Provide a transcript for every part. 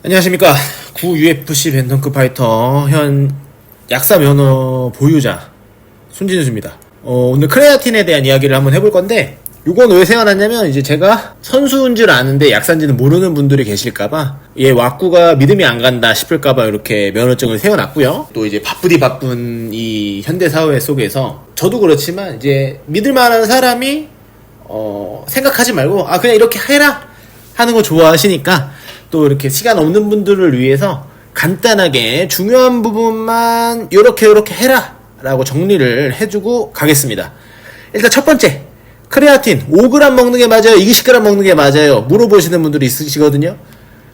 안녕하십니까. 구 UFC 벤턴급 파이터 현 약사 면허 보유자 손진수입니다. 오늘 크레아틴에 대한 이야기를 한번 해볼 건데, 요건 왜 세워놨냐면, 이제 제가 선수인 줄 아는데 약사인지는 모르는 분들이 계실까봐, 얘 왁구가 믿음이 안 간다 싶을까봐 이렇게 면허증을 세워놨고요. 또 이제 바쁜 이 현대사회 속에서, 저도 그렇지만 이제 믿을만한 사람이 생각하지 말고 그냥 이렇게 해라 하는 거 좋아하시니까, 또 이렇게 시간 없는 분들을 위해서 간단하게 중요한 부분만 요렇게 해라 라고 정리를 해주고 가겠습니다. 일단 첫 번째, 크레아틴 5g 먹는 게 맞아요? 20g 먹는 게 맞아요? 물어보시는 분들이 있으시거든요.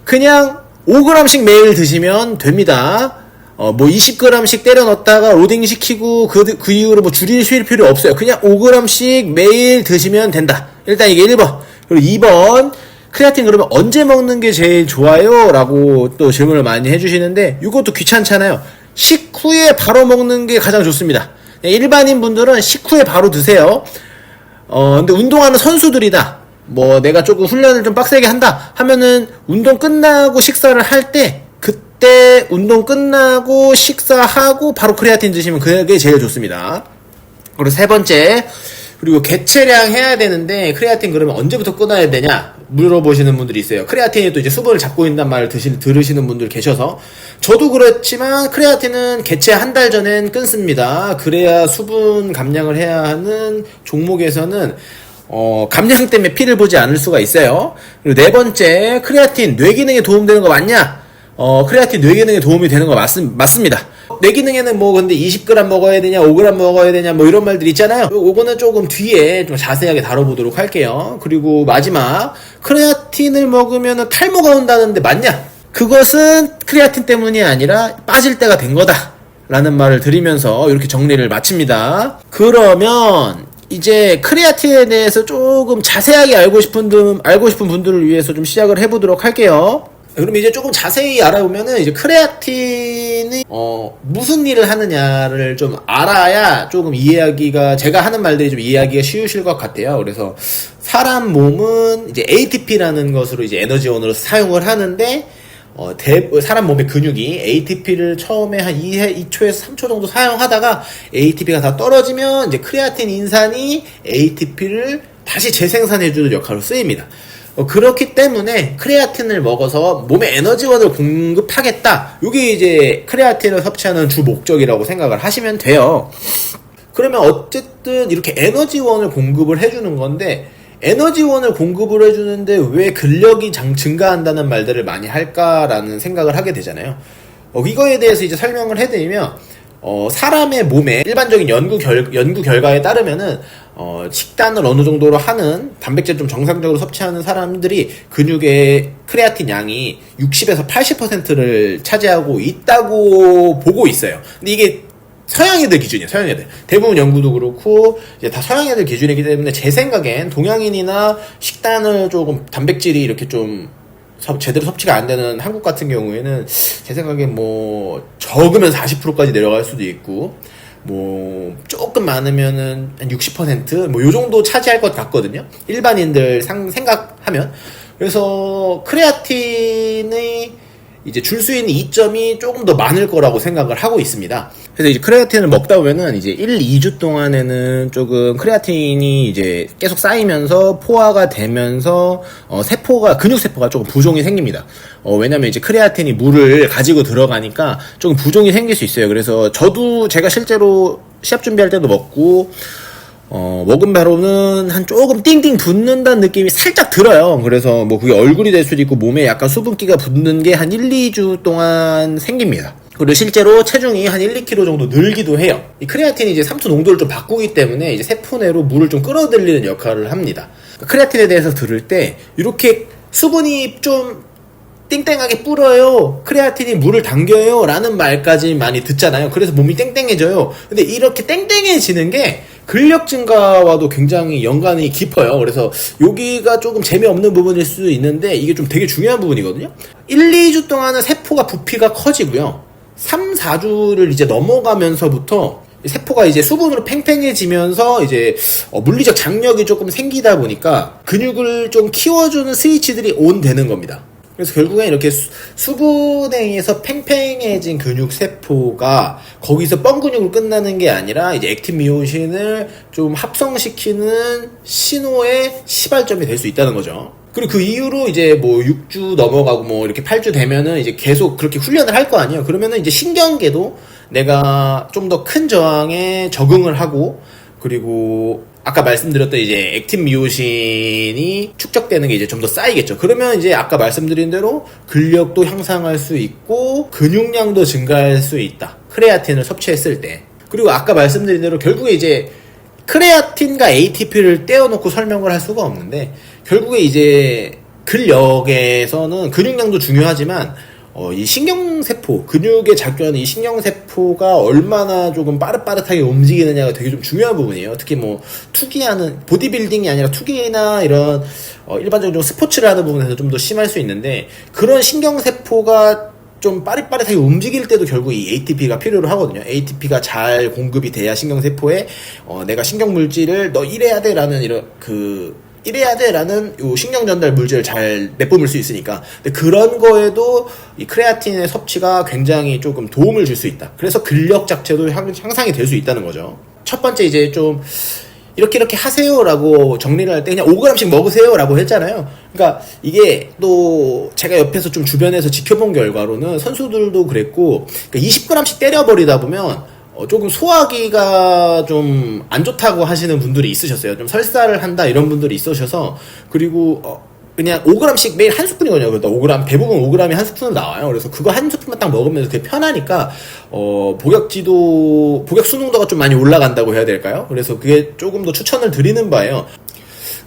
그냥 5g씩 매일 드시면 됩니다. 20g씩 때려 넣었다가 로딩 시키고 그 이후로 줄이실 필요 없어요. 그냥 5g씩 매일 드시면 된다. 일단 이게 1번. 그리고 2번, 크레아틴 그러면 언제 먹는 게 제일 좋아요? 라고 또 질문을 많이 해주시는데, 이것도 귀찮잖아요. 식후에 바로 먹는 게 가장 좋습니다. 일반인 분들은 식후에 바로 드세요. 근데 운동하는 선수들이다, 내가 조금 훈련을 좀 빡세게 한다 하면은, 운동 끝나고 식사를 할 때, 그때 운동 끝나고 식사하고 바로 크레아틴 드시면 그게 제일 좋습니다. 그리고 세 번째, 그리고 개체량 해야 되는데 크레아틴 그러면 언제부터 끊어야 되냐 물어보시는 분들이 있어요. 크레아틴이 또 이제 수분을 잡고 있단 말을 들으시는 분들 계셔서, 저도 그렇지만 크레아틴은 개체 한 달 전엔 끊습니다. 그래야 수분 감량을 해야 하는 종목에서는 감량 때문에 피를 보지 않을 수가 있어요. 그리고 네 번째, 크레아틴 뇌기능에 도움되는 거 맞냐? 크레아틴 뇌기능에 도움이 되는 거 맞습니다. 뇌기능에는 근데 20g 먹어야 되냐, 5g 먹어야 되냐, 이런 말들 있잖아요. 요거는 조금 뒤에 좀 자세하게 다뤄보도록 할게요. 그리고 마지막, 크레아틴을 먹으면 탈모가 온다는데 맞냐? 그것은 크레아틴 때문이 아니라 빠질 때가 된 거다 라는 말을 드리면서 이렇게 정리를 마칩니다. 그러면 이제 크레아틴에 대해서 조금 자세하게 알고 싶은 분들을 위해서 좀 시작을 해보도록 할게요. 그럼 이제 조금 자세히 알아보면은, 이제 크레아틴이 무슨 일을 하느냐를 좀 알아야 조금 제가 하는 말들이 좀 이해하기가 쉬우실 것 같아요. 그래서 사람 몸은 이제 ATP라는 것으로 이제 에너지원으로 사용을 하는데, 사람 몸의 근육이 ATP를 처음에 한 2초에서 3초 정도 사용하다가 ATP가 다 떨어지면 이제 크레아틴 인산이 ATP를 다시 재생산해주는 역할로 쓰입니다. 그렇기 때문에 크레아틴을 먹어서 몸에 에너지원을 공급하겠다, 이게 이제 크레아틴을 섭취하는 주 목적이라고 생각을 하시면 돼요. 그러면 어쨌든 이렇게 에너지원을 공급을 해주는 건데, 에너지원을 공급을 해주는데 왜 근력이 증가한다는 말들을 많이 할까라는 생각을 하게 되잖아요. 이거에 대해서 이제 설명을 해드리면, 사람의 몸에 일반적인 연구 결과에 따르면은, 식단을 어느 정도로 하는, 단백질 좀 정상적으로 섭취하는 사람들이 근육의 크레아틴 양이 60에서 80%를 차지하고 있다고 보고 있어요. 근데 이게 서양 애들 기준이에요. 서양 애들. 대부분 연구도 그렇고 이제 다 서양 애들 기준이기 때문에, 제 생각엔 동양인이나 식단을 조금 단백질이 이렇게 좀 제대로 섭취가 안 되는 한국 같은 경우에는, 제 생각엔 적으면 40%까지 내려갈 수도 있고, 조금 많으면은 한 60%, 요 정도 차지할 것 같거든요. 일반인들 생각하면. 그래서 크레아틴이 이제 줄 수 있는 이점이 조금 더 많을 거라고 생각을 하고 있습니다. 그래서 이제 크레아틴을 먹다 보면은 이제 1, 2주 동안에는 조금 크레아틴이 이제 계속 쌓이면서 포화가 되면서 근육세포가 조금 부종이 생깁니다. 왜냐면 이제 크레아틴이 물을 가지고 들어가니까 조금 부종이 생길 수 있어요. 그래서 제가 실제로 시합 준비할 때도 먹고, 먹은 바로는 조금 띵띵 붓는다는 느낌이 살짝 들어요. 그래서 그게 얼굴이 될 수도 있고, 몸에 약간 수분기가 붙는 게 한 1, 2주 동안 생깁니다. 그리고 실제로 체중이 한 1, 2kg 정도 늘기도 해요. 이 크레아틴이 이제 삼투 농도를 좀 바꾸기 때문에 이제 세포 내로 물을 좀 끌어들이는 역할을 합니다. 크레아틴에 대해서 들을 때, 이렇게 수분이 좀 땡땡하게 불어요, 크레아틴이 물을 당겨요 라는 말까지 많이 듣잖아요. 그래서 몸이 땡땡해져요. 근데 이렇게 땡땡해지는 게 근력 증가와도 굉장히 연관이 깊어요. 그래서 여기가 조금 재미없는 부분일 수도 있는데, 이게 좀 되게 중요한 부분이거든요. 1, 2주 동안은 세포가 부피가 커지고요, 3, 4주를 이제 넘어가면서부터 세포가 이제 수분으로 팽팽해지면서 이제 물리적 장력이 조금 생기다 보니까 근육을 좀 키워주는 스위치들이 온 되는 겁니다. 그래서 결국엔 이렇게 수분에 의해서 팽팽해진 근육세포가 거기서 뻥근육으로 끝나는 게 아니라 이제 액틴 미오신을 좀 합성시키는 신호의 시발점이 될 수 있다는 거죠. 그리고 그 이후로 이제 뭐 6주 넘어가고 뭐 이렇게 8주 되면은 이제 계속 그렇게 훈련을 할 거 아니에요. 그러면은 이제 신경계도 내가 좀 더 큰 저항에 적응을 하고, 그리고 아까 말씀드렸던 이제 액틴 미오신이 축적되는 게 이제 좀 더 쌓이겠죠. 그러면 이제 아까 말씀드린 대로 근력도 향상할 수 있고 근육량도 증가할 수 있다. 크레아틴을 섭취했을 때. 그리고 아까 말씀드린 대로 결국에 이제 크레아틴과 ATP를 떼어놓고 설명을 할 수가 없는데, 결국에 이제 근력에서는 근육량도 중요하지만 이 신경세포, 근육에 작용하는 이 신경세포가 얼마나 조금 빠릇빠릇하게 움직이느냐가 되게 좀 중요한 부분이에요. 특히 뭐 투기하는, 보디빌딩이 아니라 투기나 이런 일반적으로 좀 스포츠를 하는 부분에서 좀 더 심할 수 있는데, 그런 신경세포가 좀 빠릿빠릿하게 움직일 때도 결국 이 ATP가 필요로 하거든요. ATP가 잘 공급이 돼야 신경세포에 내가 신경물질을 너 이래야 돼 라는 이래야 돼 라는 요 신경전달 물질을 잘 내뿜을 수 있으니까. 근데 그런 거에도 이 크레아틴의 섭취가 굉장히 조금 도움을 줄 수 있다. 그래서 근력 자체도 향상이 될 수 있다는 거죠. 첫 번째 이제 좀 이렇게 하세요라고 정리를 할 때 그냥 5g씩 먹으세요라고 했잖아요. 그러니까 이게 또 제가 옆에서 좀 주변에서 지켜본 결과로는 선수들도 그랬고, 그러니까 20g씩 때려버리다 보면 조금 소화기가 좀 안 좋다고 하시는 분들이 있으셨어요. 좀 설사를 한다 이런 분들이 있으셔서. 그리고 그냥 5g씩 매일 한 스푼이거든요. 그러니까 5g, 대부분 5g이 한 스푼은 나와요. 그래서 그거 한 스푼만 딱 먹으면서 되게 편하니까 복약 수능도가 좀 많이 올라간다고 해야 될까요? 그래서 그게 조금 더 추천을 드리는 바예요.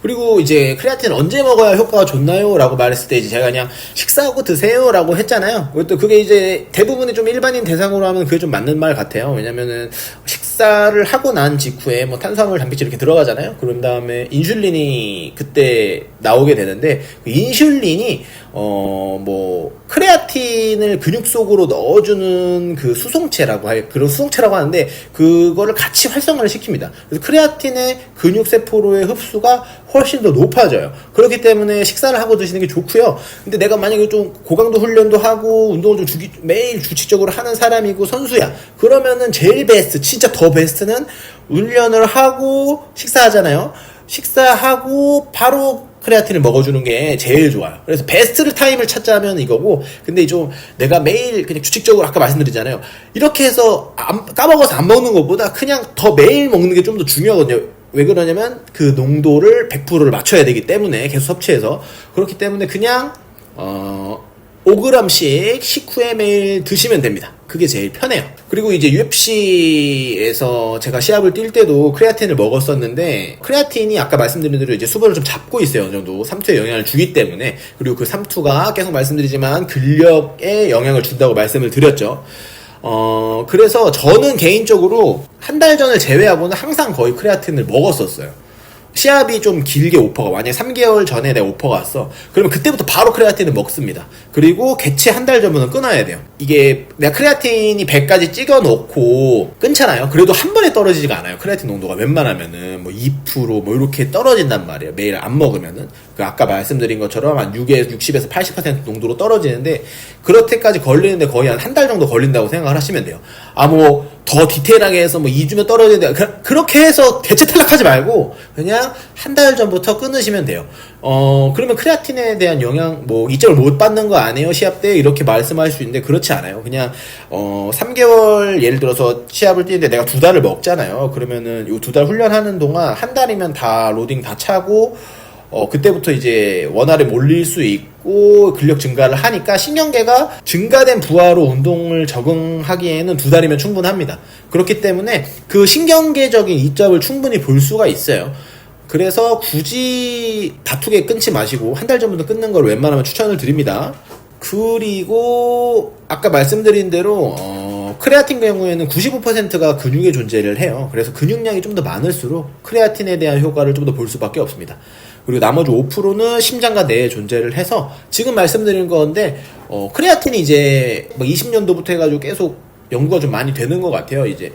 그리고 이제 크레아틴 언제 먹어야 효과가 좋나요? 라고 말했을 때 이제 제가 그냥 식사하고 드세요 라고 했잖아요. 또 그게 이제 대부분의 좀 일반인 대상으로 하면 그게 좀 맞는 말 같아요. 왜냐면은 식사를 하고 난 직후에 뭐 탄수화물, 단백질 이렇게 들어가잖아요. 그런 다음에 인슐린이 그때 나오게 되는데, 그 인슐린이 뭐 크레아틴을 근육 속으로 넣어주는 그 그런 수송체라고 하는데, 그거를 같이 활성화를 시킵니다. 그래서 크레아틴의 근육 세포로의 흡수가 훨씬 더 높아져요. 그렇기 때문에 식사를 하고 드시는 게 좋고요. 근데 내가 만약에 좀 고강도 훈련도 하고 운동을 좀 매일 규칙적으로 하는 사람이고 선수야, 그러면은 제일 베스트, 진짜 더 베스트는 훈련을 하고 식사하잖아요. 식사하고 바로 크레아틴을 먹어주는 게 제일 좋아요. 그래서 베스트 타임을 찾자면 이거고, 근데 좀 내가 매일 그냥 규칙적으로 아까 말씀드리잖아요. 이렇게 해서 까먹어서 안 먹는 것보다 그냥 더 매일 먹는 게 좀 더 중요하거든요. 왜 그러냐면 그 농도를 100%를 맞춰야 되기 때문에, 계속 섭취해서. 그렇기 때문에 그냥 5g씩 식후에 매일 드시면 됩니다. 그게 제일 편해요. 그리고 이제 UFC에서 제가 시합을 뛸 때도 크레아틴을 먹었었는데, 크레아틴이 아까 말씀드린 대로 이제 수분을 좀 잡고 있어요. 어느 정도 삼투에 영향을 주기 때문에. 그리고 그 삼투가 계속 말씀드리지만 근력에 영향을 준다고 말씀을 드렸죠. 그래서 저는 개인적으로 한 달 전을 제외하고는 항상 거의 크레아틴을 먹었었어요. 시합이 좀 길게 오퍼가, 만약에 3개월 전에 내가 오퍼가 왔어. 그러면 그때부터 바로 크레아틴을 먹습니다. 그리고 개최 한 달 전부터 끊어야 돼요. 이게 내가 크레아틴이 100까지 찍어 놓고 끊잖아요. 그래도 한 번에 떨어지지가 않아요. 크레아틴 농도가 웬만하면은 뭐 2% 이렇게 떨어진단 말이에요. 매일 안 먹으면은. 그 아까 말씀드린 것처럼 한 60에서 80% 농도로 떨어지는데, 그럴 때까지 걸리는데 거의 한 달 정도 걸린다고 생각을 하시면 돼요. 더 디테일하게 해서 뭐 2주면 떨어져야 돼. 그렇게 해서 대체 탈락하지 말고 그냥 한 달 전부터 끊으시면 돼요. 그러면 크레아틴에 대한 영향, 뭐 이점을 못 받는 거 아니에요? 시합 때 이렇게 말씀할 수 있는데, 그렇지 않아요. 그냥 3개월 예를 들어서 시합을 뛰는데 내가 2달을 먹잖아요. 그러면은 요 2달 훈련하는 동안 한 달이면 다 로딩 다 차고 그때부터 이제 원활에 몰릴 수 있고 근력 증가를 하니까 신경계가 증가된 부하로 운동을 적응하기에는 2달이면 충분합니다. 그렇기 때문에 그 신경계적인 이점을 충분히 볼 수가 있어요. 그래서 굳이 다투게 끊지 마시고 한 달 전부터 끊는 걸 웬만하면 추천을 드립니다. 그리고 아까 말씀드린 대로 크레아틴 경우에는 95%가 근육의 존재를 해요. 그래서 근육량이 좀 더 많을수록 크레아틴에 대한 효과를 좀 더 볼 수밖에 없습니다. 그리고 나머지 5%는 심장과 뇌에 존재를 해서, 지금 말씀드린 건데 크레아틴이 이제 20년도부터 해가지고 계속 연구가 좀 많이 되는 것 같아요. 이제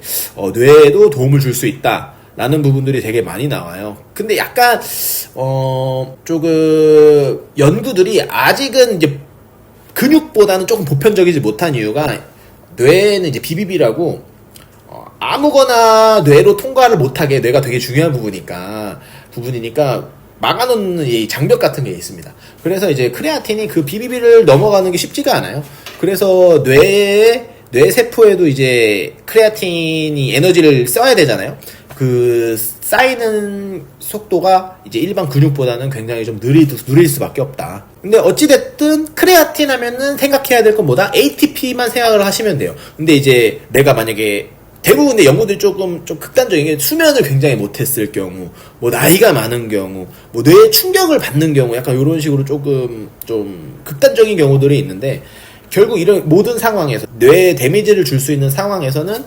뇌에도 도움을 줄 수 있다 라는 부분들이 되게 많이 나와요. 근데 약간 조금 연구들이 아직은 이제 근육보다는 조금 보편적이지 못한 이유가 뇌는 이제 BBB라고 아무거나 뇌로 통과를 못하게 뇌가 되게 중요한 부분이니까 막아놓는 이 장벽 같은 게 있습니다. 그래서 이제 크레아틴이 그 BBB를 넘어가는 게 쉽지가 않아요. 그래서 뇌세포에도 이제 크레아틴이 에너지를 써야 되잖아요. 그 쌓이는 속도가 이제 일반 근육보다는 굉장히 좀 느릴 수밖에 없다. 근데 어찌됐든 크레아틴 하면은 생각해야 될 건 뭐다? ATP만 생각을 하시면 돼요. 근데 이제 내가 만약에 대부분의 연구들이 좀 극단적인 게 수면을 굉장히 못했을 경우, 뭐 나이가 많은 경우, 뭐 뇌에 충격을 받는 경우, 약간 이런 식으로 조금 좀 극단적인 경우들이 있는데, 결국 이런 모든 상황에서 뇌에 데미지를 줄 수 있는 상황에서는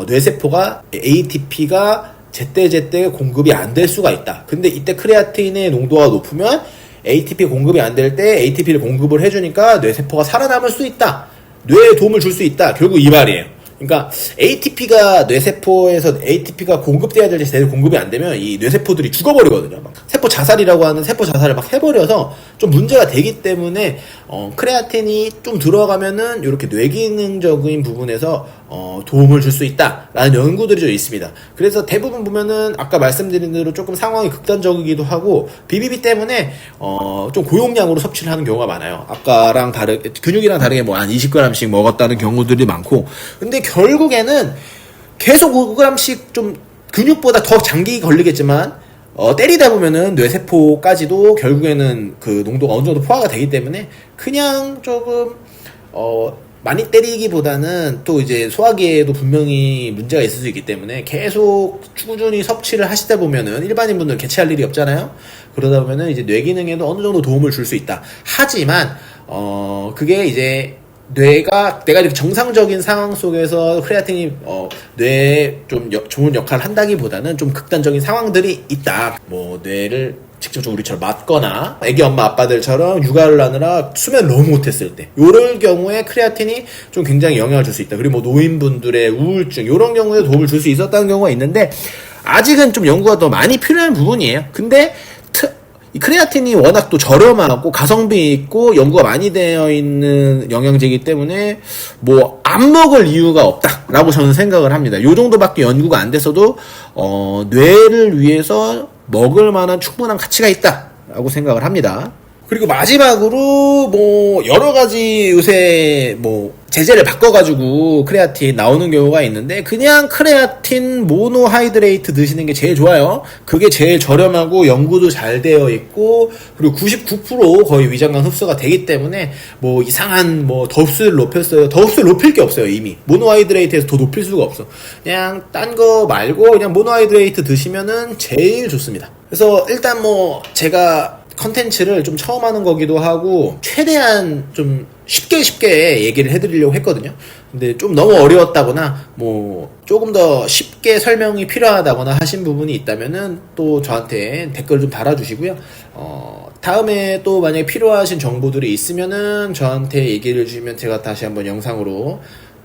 뇌세포가 ATP가 제때제때 공급이 안 될 수가 있다. 근데 이때 크레아틴의 농도가 높으면 ATP 공급이 안 될 때 ATP를 공급을 해주니까 뇌세포가 살아남을 수 있다. 뇌에 도움을 줄 수 있다. 결국 이 말이에요. 그러니까 ATP가 뇌세포에서 ATP가 공급돼야 될 때 제대로 공급이 안 되면 이 뇌세포들이 죽어버리거든요. 막 세포 자살이라고 하는 세포 자살을 막 해버려서 좀 문제가 되기 때문에 크레아틴이 좀 들어가면은 이렇게 뇌기능적인 부분에서 도움을 줄 수 있다라는 연구들이 좀 있습니다. 그래서 대부분 보면은 아까 말씀드린 대로 조금 상황이 극단적이기도 하고 BBB 때문에 좀 고용량으로 섭취를 하는 경우가 많아요. 아까랑 근육이랑 다르게 뭐 한 20g씩 먹었다는 경우들이 많고, 근데 결국에는 계속 5g씩 좀 근육보다 더 장기 걸리겠지만 때리다 보면은 뇌세포까지도 결국에는 그 농도가 어느 정도 포화가 되기 때문에 그냥 조금 많이 때리기보다는 또 이제 소화기에도 분명히 문제가 있을 수 있기 때문에 계속 꾸준히 섭취를 하시다 보면은 일반인분들 개체할 일이 없잖아요. 그러다 보면은 이제 뇌 기능에도 어느 정도 도움을 줄 수 있다. 하지만 그게 이제 내가 이렇게 정상적인 상황 속에서 크레아틴이 뇌에 좀 좋은 역할을 한다기보다는 좀 극단적인 상황들이 있다. 뭐 뇌를 직접적으로 우리처럼 맞거나 애기 엄마 아빠들처럼 육아를 하느라 수면을 너무 못했을 때 요럴 경우에 크레아틴이 좀 굉장히 영향을 줄 수 있다. 그리고 뭐 노인분들의 우울증 요런 경우에 도움을 줄 수 있었다는 경우가 있는데 아직은 좀 연구가 더 많이 필요한 부분이에요. 근데 이 크레아틴이 워낙 또 저렴하고 가성비 있고 연구가 많이 되어 있는 영양제이기 때문에 뭐 안 먹을 이유가 없다라고 저는 생각을 합니다. 요 정도밖에 연구가 안 돼서도 뇌를 위해서 먹을 만한 충분한 가치가 있다라고 생각을 합니다. 그리고 마지막으로 뭐 여러 가지 요새 뭐 제재를 바꿔가지고 크레아틴 나오는 경우가 있는데 그냥 크레아틴 모노하이드레이트 드시는 게 제일 좋아요. 그게 제일 저렴하고 연구도 잘 되어 있고 그리고 99% 거의 위장관 흡수가 되기 때문에 뭐 이상한 뭐 덥수를 높였어요. 덥수를 높일 게 없어요. 이미 모노하이드레이트에서 더 높일 수가 없어. 그냥 딴 거 말고 그냥 모노하이드레이트 드시면은 제일 좋습니다. 그래서 일단 뭐 제가 컨텐츠를 좀 처음 하는 거기도 하고 최대한 좀 쉽게 얘기를 해드리려고 했거든요. 근데 좀 너무 어려웠다거나 뭐 조금 더 쉽게 설명이 필요하다거나 하신 부분이 있다면은 또 저한테 댓글 좀 달아주시고요. 다음에 또 만약에 필요하신 정보들이 있으면은 저한테 얘기를 주시면 제가 다시 한번 영상으로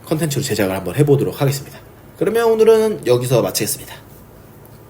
컨텐츠로 제작을 한번 해보도록 하겠습니다. 그러면 오늘은 여기서 마치겠습니다.